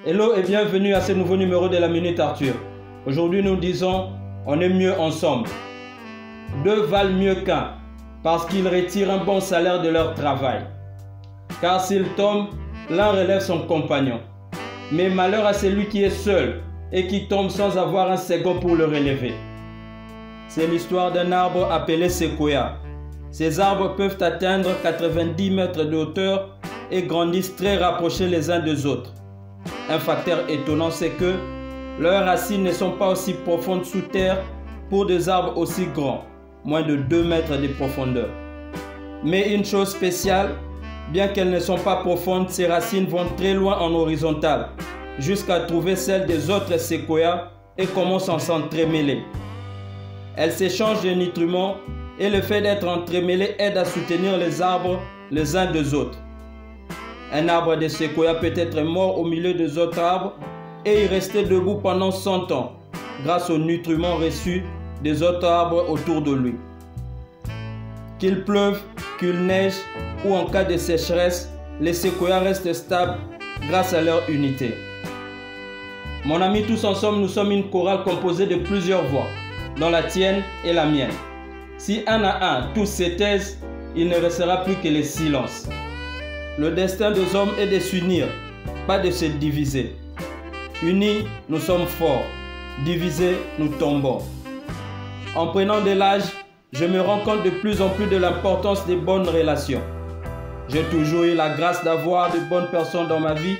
Hello et bienvenue à ce nouveau numéro de la Minute Arthur. Aujourd'hui nous disons, on est mieux ensemble. Deux valent mieux qu'un, parce qu'ils retirent un bon salaire de leur travail. Car s'ils tombent, l'un relève son compagnon. Mais malheur à celui qui est seul et qui tombe sans avoir un second pour le relever. C'est l'histoire d'un arbre appelé séquoia. Ces arbres peuvent atteindre 90 mètres de hauteur et grandissent très rapprochés les uns des autres. Un facteur étonnant, c'est que leurs racines ne sont pas aussi profondes sous terre pour des arbres aussi grands, moins de 2 mètres de profondeur. Mais une chose spéciale, bien qu'elles ne sont pas profondes, ces racines vont très loin en horizontale, jusqu'à trouver celles des autres séquoias et commencent à s'entremêler. Elles s'échangent de nutriments et le fait d'être entremêlés aide à soutenir les arbres les uns des autres. Un arbre de séquoia peut être mort au milieu des autres arbres et y rester debout pendant 100 ans grâce aux nutriments reçus des autres arbres autour de lui. Qu'il pleuve, qu'il neige ou en cas de sécheresse, les séquoias restent stables grâce à leur unité. Mon ami, tous ensemble, nous sommes une chorale composée de plusieurs voix, dont la tienne et la mienne. Si un à un tous se taisent, il ne restera plus que le silence. Le destin des hommes est de s'unir, pas de se diviser. Unis, nous sommes forts. Divisés, nous tombons. En prenant de l'âge, je me rends compte de plus en plus de l'importance des bonnes relations. J'ai toujours eu la grâce d'avoir de bonnes personnes dans ma vie,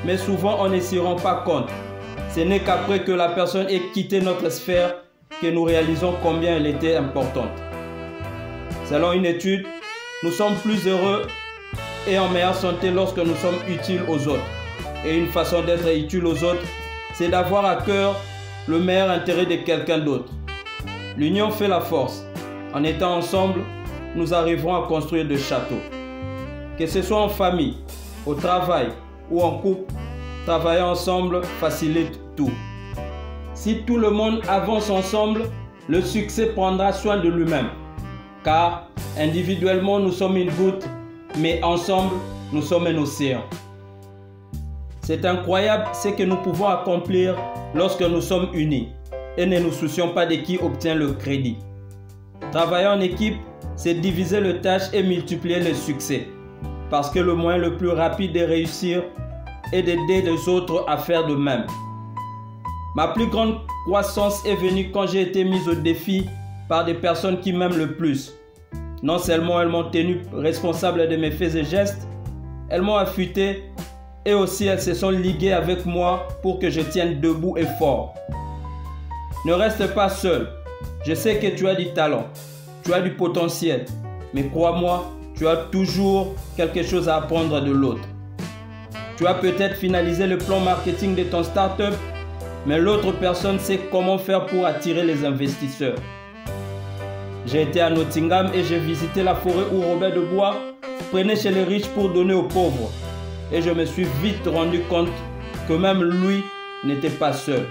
mais souvent on ne s'y rend pas compte. Ce n'est qu'après que la personne ait quitté notre sphère que nous réalisons combien elle était importante. Selon une étude, nous sommes plus heureux et en meilleure santé lorsque nous sommes utiles aux autres. Et une façon d'être utile aux autres, c'est d'avoir à cœur le meilleur intérêt de quelqu'un d'autre. L'union fait la force. En étant ensemble, nous arriverons à construire des châteaux. Que ce soit en famille, au travail ou en couple, travailler ensemble facilite tout. Si tout le monde avance ensemble, le succès prendra soin de lui-même. Car individuellement, nous sommes une goutte, mais ensemble, nous sommes un océan. C'est incroyable ce que nous pouvons accomplir lorsque nous sommes unis et ne nous soucions pas de qui obtient le crédit. Travailler en équipe, c'est diviser les tâches et multiplier les succès. Parce que le moyen le plus rapide de réussir est d'aider les autres à faire de même. Ma plus grande croissance est venue quand j'ai été mise au défi par des personnes qui m'aiment le plus. Non seulement elles m'ont tenu responsable de mes faits et gestes, elles m'ont affûté et aussi elles se sont liguées avec moi pour que je tienne debout et fort. Ne reste pas seul. Je sais que tu as du talent, tu as du potentiel, mais crois-moi, tu as toujours quelque chose à apprendre de l'autre. Tu as peut-être finalisé le plan marketing de ton start-up, mais l'autre personne sait comment faire pour attirer les investisseurs. J'ai été à Nottingham et j'ai visité la forêt où Robert de Bois prenait chez les riches pour donner aux pauvres. Et je me suis vite rendu compte que même lui n'était pas seul.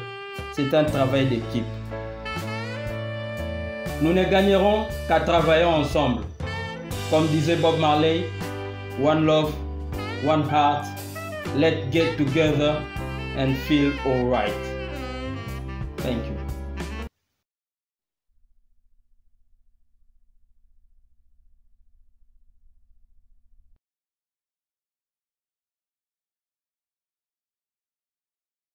C'est un travail d'équipe. Nous ne gagnerons qu'à travailler ensemble. Comme disait Bob Marley, one love, one heart, let's get together and feel alright. Thank you.